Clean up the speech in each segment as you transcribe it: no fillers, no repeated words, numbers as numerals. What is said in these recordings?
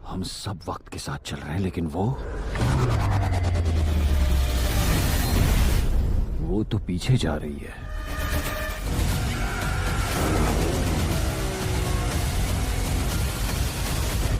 हम सब वक्त के साथ चल रहे हैं, लेकिन वो तो पीछे जा रही है।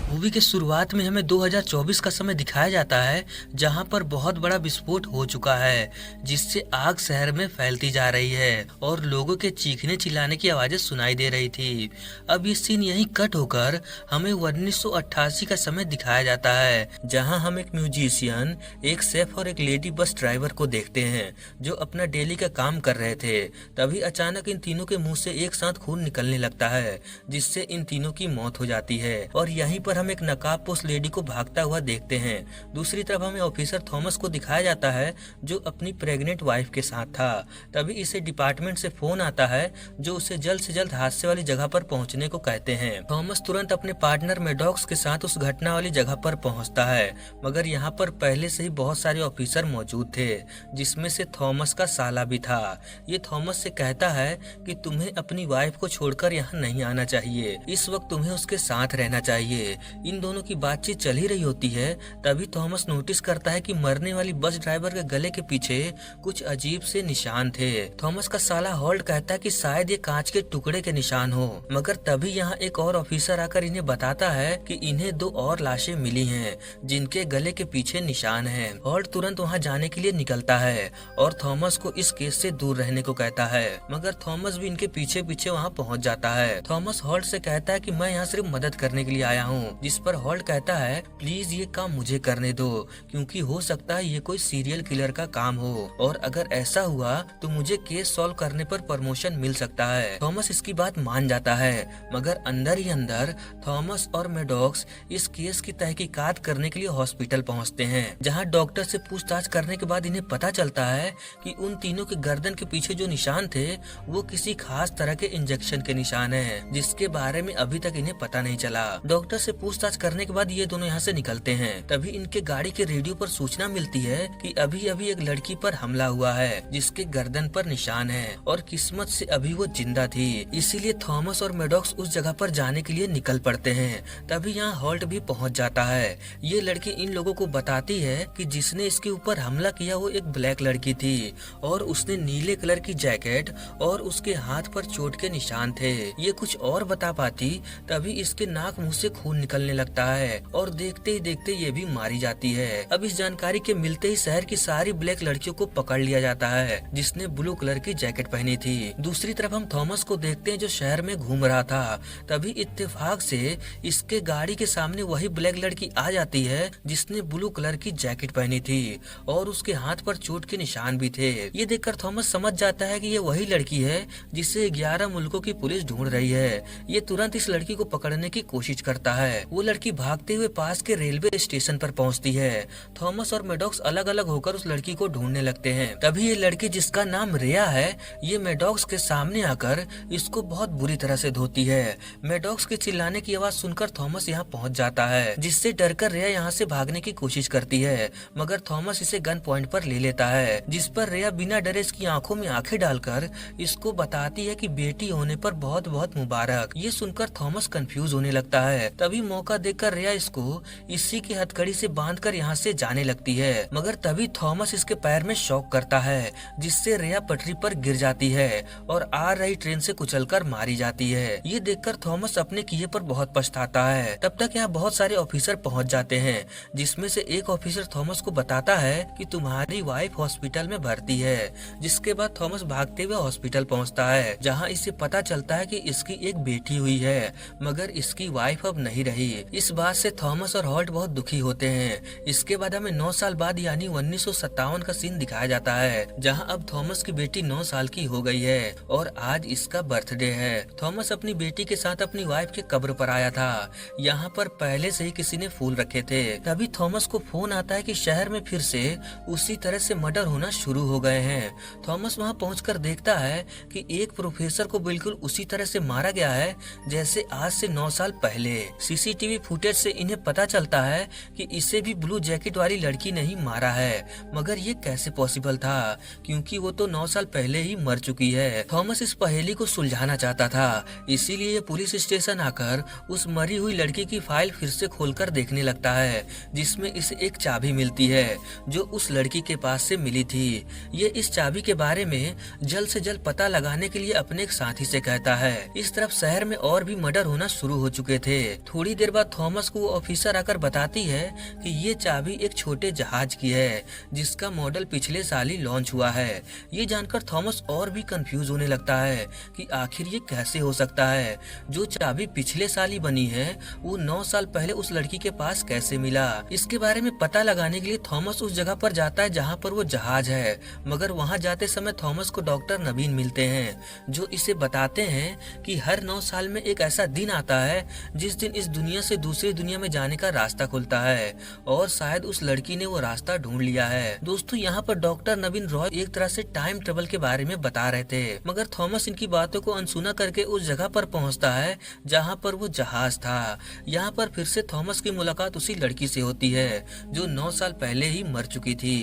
मूवी के शुरुआत में हमें 2024 का समय दिखाया जाता है, जहां पर बहुत बड़ा विस्फोट हो चुका है, जिससे आग शहर में फैलती जा रही है और लोगों के चीखने चिल्लाने की आवाजें सुनाई दे रही थी। अब ये सीन यहीं कट होकर हमें 1988 का समय दिखाया जाता है, जहां हम एक म्यूजिशियन, एक शेफ और एक लेडी बस ड्राइवर को देखते हैं जो अपना डेली का काम कर रहे थे। तभी अचानक इन तीनों के मुंह से एक साथ खून निकलने लगता है, जिससे इन तीनों की मौत हो जाती है। और यहीं पर हम एक नकाबपोश लेडी को भागता हुआ देखते हैं। दूसरी तरफ हमें ऑफिसर थॉमस को दिखाया जाता है जो अपनी प्रेग्नेंट वाइफ के साथ था। तभी इसे डिपार्टमेंट से फोन आता है जो उसे जल्द से जल्द हादसे वाली जगह पर पहुंचने को कहते हैं। थॉमस तुरंत अपने पार्टनर मेडॉक्स के साथ उस घटना वाली जगह पर पहुंचता है, मगर यहाँ पर पहले से ही बहुत सारे ऑफिसर मौजूद थे, जिसमें से थॉमस का साला भी था। ये थॉमस से कहता है कि तुम्हें अपनी वाइफ को छोड़कर यहाँ नहीं आना चाहिए, इस वक्त तुम्हें उसके साथ रहना चाहिए। इन दोनों की बातचीत चल ही रही होती है, तभी थॉमस नोटिस करता है कि मरने वाली बस ड्राइवर के गले के पीछे कुछ अजीब से निशान थे। थॉमस का साला हॉल्ट कहता है कि शायद ये कांच के टुकड़े के निशान हो, मगर तभी यहाँ एक और ऑफिसर आकर इन्हें बताता है कि इन्हें दो और लाशें मिली हैं जिनके गले के पीछे निशान हैं। हॉल्ट तुरंत वहाँ जाने के लिए निकलता है और थॉमस को इस केस से दूर रहने को कहता है, मगर थॉमस भी इनके पीछे पीछे वहाँ पहुँच जाता है। थॉमस हॉल्ट से कहता है कि मैं यहाँ सिर्फ मदद करने के लिए आया हूँ, जिस पर हॉल्ट कहता है प्लीज ये काम मुझे करने दो, क्योंकि हो सकता है ये कोई सीरियल किलर का काम हो और अगर ऐसा हुआ तो मुझे केस सॉल्व करने पर प्रमोशन मिल सकता है। थॉमस इसकी बात मान जाता है, मगर अंदर ही अंदर थॉमस और मेडॉक्स इस केस की तहकीकात करने के लिए हॉस्पिटल पहुंचते हैं, जहां डॉक्टर से पूछताछ करने के बाद इन्हें पता चलता है कि उन तीनों के गर्दन के पीछे जो निशान थे वो किसी खास तरह के इंजेक्शन के निशान हैं, जिसके बारे में अभी तक इन्हें पता नहीं चला। डॉक्टर से पूछताछ करने के बाद ये दोनों यहाँ से निकलते हैं। तभी इनके गाड़ी के रेडियो पर सूचना मिलती है कि अभी अभी एक लड़की पर हमला हुआ है जिसके गर्दन पर निशान है और किस्मत से अभी वो जिंदा थी, इसीलिए थॉमस और मेडॉक्स उस जगह पर जाने के लिए निकल पड़ते हैं। तभी यहाँ हॉल्ट भी पहुँच जाता है। ये लड़की इन लोगों को बताती है कि जिसने इसके ऊपर हमला किया वो एक ब्लैक लड़की थी और उसने नीले कलर की जैकेट और उसके हाथ पर चोट के निशान थे। ये कुछ और बता पाती, तभी इसके नाक मुंह से खून निकलने लगता है और देखते ही देखते ये भी मारी जाती है। अब इस जानकारी के मिलते ही शहर की सारी ब्लैक लड़कियों को पकड़ लिया जाता है जिसने ब्लू कलर की जैकेट पहनी थी। दूसरी तरफ हम थॉमस को देखते हैं जो शहर में घूम रहा था। तभी इत्तेफाक से इसके गाड़ी के सामने वही ब्लैक लड़की आ जाती है जिसने ब्लू कलर की जैकेट पहनी थी और उसके हाथ पर चोट के निशान भी थे। ये देखकर थॉमस समझ जाता है कि ये वही लड़की है जिसे 11 मुल्कों की पुलिस ढूंढ रही है। ये तुरंत इस लड़की को पकड़ने की कोशिश करता है। वो लड़की भागते हुए पास के रेलवे स्टेशन पर पहुंचती है। थॉमस और मेडॉक्स अलग अलग होकर उस लड़की को ढूंढने लगते हैं। तभी ये लड़की जिसका नाम रिया है, ये मेडॉक्स के सामने आकर इसको बहुत बुरी तरह से धोती है। मेडॉक्स के चिल्लाने की आवाज सुनकर थॉमस यहाँ पहुँच जाता है, जिससे डरकर रिया यहाँ से भागने की कोशिश करती है, मगर थॉमस इसे गन पॉइंट पर ले लेता है, जिस पर रिया बिना डरे इसकी आंखों में आंखें डालकर इसको बताती है कि बेटी होने पर बहुत बहुत मुबारक। ये सुनकर थॉमस कंफ्यूज होने लगता है। तभी मौका देखकर रिया इसको इसी की हथकड़ी से बांधकर यहाँ से जाने लगती है, मगर तभी थॉमस इसके पैर में शॉक करता है, जिससे रिया पटरी पर गिर जाती है और आ रही ट्रेन से कुचलकर मारी जाती है। ये देखकर थॉमस अपने किए पर बहुत पछताता है। तब तक यहाँ बहुत सारे ऑफिसर पहुँच जाते हैं, जिसमें से एक ऑफिसर थॉमस को बताता है कि तुम्हारी वाइफ हॉस्पिटल में भर्ती है। जिसके बाद थॉमस भागते हुए हॉस्पिटल पहुँचता है, जहाँ इसे पता चलता है कि इसकी एक बेटी हुई है, मगर इसकी वाइफ अब नहीं रही। इस बात से थॉमस और हॉल्ट बहुत दुखी होते हैं। इसके बाद हमें 9 साल बाद यानी 1957 का सीन दिखाया जाता है, जहां अब थॉमस की बेटी 9 साल की हो गई है और आज इसका बर्थडे है। थॉमस अपनी बेटी के साथ अपनी वाइफ के कब्र पर आया था। यहाँ पर पहले से ही किसी ने फूल रखे थे। तभी थॉमस को फोन आता है कि शहर में फिर से उसी तरह से मर्डर होना शुरू हो गए हैं। थॉमस वहाँ पहुंचकर देखता है कि एक प्रोफेसर को बिल्कुल उसी तरह से मारा गया है जैसे आज से 9 साल पहले। सीसीटीवी सीसीटीवी फुटेज से इन्हें पता चलता है कि इसे भी ब्लू जैकेट वाली लड़की ने ही मारा है, मगर ये कैसे पॉसिबल था, क्योंकि वो तो 9 साल पहले ही मर चुकी है। थॉमस इस पहेली को सुलझाना चाहता था, इसीलिए ये पुलिस स्टेशन आकर उस मरी हुई लड़की की फाइल फिर से खोलकर देखने लगता है, जिसमें इसे एक चाबी मिलती है जो उस लड़की के पास से मिली थी। ये इस चाबी के बारे में जल्द से जल्द पता लगाने के लिए अपने एक साथी से कहता है। इस तरफ शहर में और भी मर्डर होना शुरू हो चुके थे। थोड़ी देर बाद थॉमस को वो ऑफिसर आकर बताती है कि ये चाबी एक छोटे जहाज की है जिसका मॉडल पिछले साल ही लॉन्च हुआ है। ये जानकर थॉमस और भी कंफ्यूज होने लगता है कि आखिर ये कैसे हो सकता है, जो चाबी पिछले साल ही बनी है वो 9 साल पहले उस लड़की के पास कैसे मिला। इसके बारे में पता लगाने के लिए थॉमस उस जगह पर जाता है जहाँ पर वो जहाज है, मगर वहाँ जाते समय थॉमस को डॉक्टर नवीन मिलते हैं जो इसे बताते हैं कि हर 9 साल में एक ऐसा दिन आता है जिस दिन इस दुनिया से दूसरी दुनिया में जाने का रास्ता खुलता है और शायद उस लड़की ने वो रास्ता ढूंढ लिया है। दोस्तों, यहाँ पर डॉक्टर नवीन रॉय एक तरह से टाइम ट्रेवल के बारे में बता रहे थे, मगर थॉमस इनकी बातों को अनसुना करके उस जगह पर पहुँचता है जहाँ पर वो जहाज था। यहाँ पर फिर से थॉमस की मुलाकात उसी लड़की से होती है जो 9 साल पहले ही मर चुकी थी।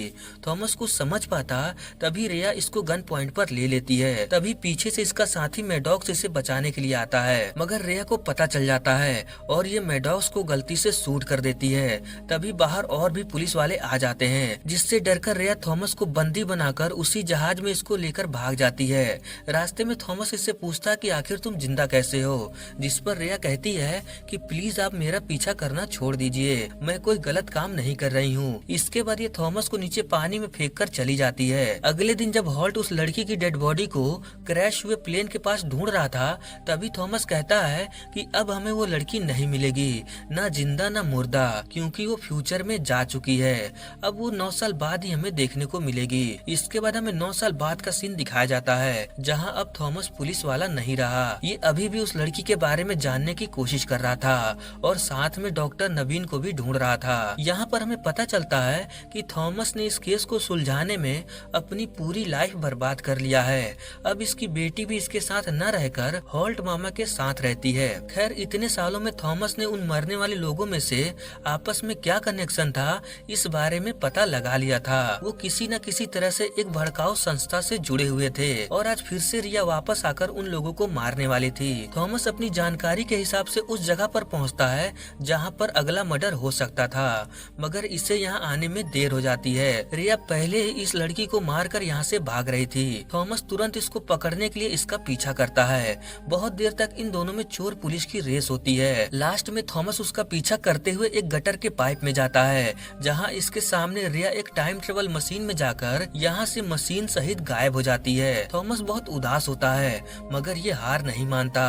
थॉमस को समझ पाता तभी रिया इसको गन पॉइंट पर ले लेती है। तभी पीछे से इसका साथी मैडॉक्स इसे बचाने के लिए आता है, मगर रिया को पता चल जाता है और ये मैडॉक्स को गलती से शूट कर देती है। तभी बाहर और भी पुलिस वाले आ जाते हैं, जिससे डरकर रिया थॉमस को बंदी बनाकर उसी जहाज में इसको लेकर भाग जाती है। रास्ते में थॉमस इससे पूछता कि आखिर तुम जिंदा कैसे हो, जिस पर रिया कहती है कि प्लीज आप मेरा पीछा करना छोड़ दीजिए, मैं कोई गलत काम नहीं कर रही हूँ। इसके बाद ये थॉमस को नीचे पानी में फेंक कर चली जाती है। अगले दिन जब हॉल्ट उस लड़की की डेड बॉडी को क्रैश हुए प्लेन के पास ढूंढ रहा था, तभी थॉमस कहता है कि अब हमें वो लड़की नहीं मिलेगी, ना जिंदा ना मुर्दा, क्योंकि वो फ्यूचर में जा चुकी है। अब वो 9 साल बाद ही हमें देखने को मिलेगी। इसके बाद हमें 9 साल बाद का सीन दिखाया जाता है जहाँ अब थॉमस पुलिस वाला नहीं रहा। ये अभी भी उस लड़की के बारे में जानने की कोशिश कर रहा था और साथ में डॉक्टर नवीन को भी ढूंढ रहा था। यहाँ पर हमें पता चलता है कि थॉमस ने इस केस को सुलझाने में अपनी पूरी लाइफ बर्बाद कर लिया है। अब इसकी बेटी भी इसके साथ न रहकर हॉल्ट मामा के साथ रहती है। खैर, इतने सालों में थॉमस ने उन मरने वाले लोगों में से आपस में क्या कनेक्शन था इस बारे में पता लगा लिया था। वो किसी न किसी तरह से एक भड़काऊ संस्था से जुड़े हुए थे और आज फिर से रिया वापस आकर उन लोगों को मारने वाली थी। थॉमस अपनी जानकारी के हिसाब से उस जगह पर पहुंचता है जहां पर अगला मर्डर हो सकता था, मगर इसे यहाँ आने में देर हो जाती है। रिया पहले ही इस लड़की को मारकर यहाँ से भाग रही थी। थॉमस तुरंत इसको पकड़ने के लिए इसका पीछा करता है। बहुत देर तक इन दोनों में चोर पुलिस की रेस होती है। लास्ट में थॉमस उसका पीछा करते हुए एक गटर के पाइप में जाता है, जहाँ इसके सामने रिया एक टाइम ट्रेवल मशीन में जाकर यहाँ से मशीन सहित गायब हो जाती है। थॉमस बहुत उदास होता है, मगर ये हार नहीं मानता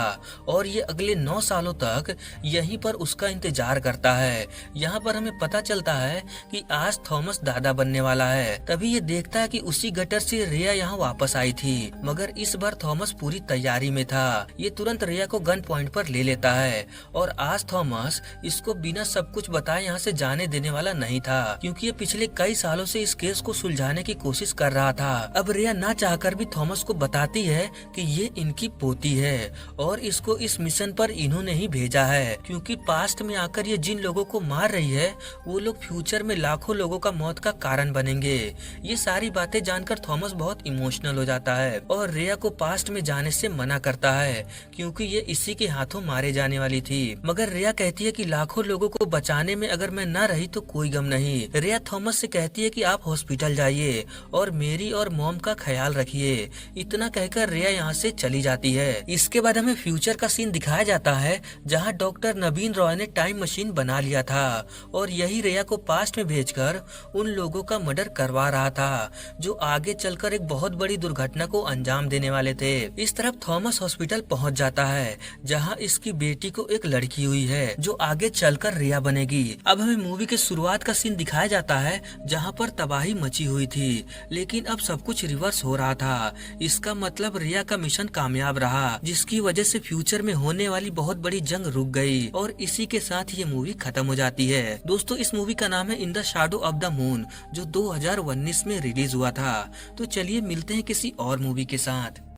और ये अगले 9 सालों तक यहीं पर उसका इंतजार करता है। यहाँ पर हमें पता चलता है कि आज थॉमस दादा बनने वाला है। तभी ये देखता है कि उसी गटर से रिया यहाँ वापस आई थी, मगर इस बार थॉमस पूरी तैयारी में था। ये तुरंत रिया को गन पॉइंट पर ले लेता है और आज थॉमस इसको बिना सब कुछ बताए यहाँ से जाने देने वाला नहीं था, क्योंकि ये पिछले कई सालों से इस केस को सुलझाने की कोशिश कर रहा था। अब रिया ना चाहकर भी थॉमस को बताती है कि ये इनकी पोती है और इसको इस मिशन पर इन्होंने ही भेजा है, क्योंकि पास्ट में आकर ये जिन लोगों को मार रही है वो लोग फ्यूचर में लाखों लोगों का मौत का कारण बनेंगे। ये सारी बातें जानकर थॉमस बहुत इमोशनल हो जाता है और रिया को पास्ट में जाने से मना करता है, क्योंकि ये इसी के हाथों मारे जाने वाली थी। मगर रिया कहती है कि लाखों लोगों को बचाने में अगर मैं न रही तो कोई गम नहीं। रिया थॉमस से कहती है कि आप हॉस्पिटल जाइए और मेरी और मॉम का ख्याल रखिए। इतना कहकर रिया यहाँ से चली जाती है। इसके बाद हमें फ्यूचर का सीन दिखाया जाता है जहाँ डॉक्टर नवीन रॉय ने टाइम मशीन बना लिया था और यही रिया को पास्ट में भेजकर उन लोगों का मर्डर करवा रहा था जो आगे चलकर एक बहुत बड़ी दुर्घटना को अंजाम देने वाले थे। इस तरफ थॉमस हॉस्पिटल पहुंच जाता है जहां इसकी बेटी को एक लड़की हुई है जो आगे चलकर रिया बनेगी। अब हमें मूवी के शुरुआत का सीन दिखाया जाता है जहां पर तबाही मची हुई थी, लेकिन अब सब कुछ रिवर्स हो रहा था। इसका मतलब रिया का मिशन कामयाब रहा, जिसकी वजह से फ्यूचर में होने वाली बहुत बड़ी जंग रुक गई और इसी के साथ ये मूवी खत्म हो जाती है। दोस्तों, इस मूवी का नाम है in the shadow of the moon, जो 2019 में रिलीज हुआ था। तो चलिए मिलते हैं किसी और मूवी के साथ।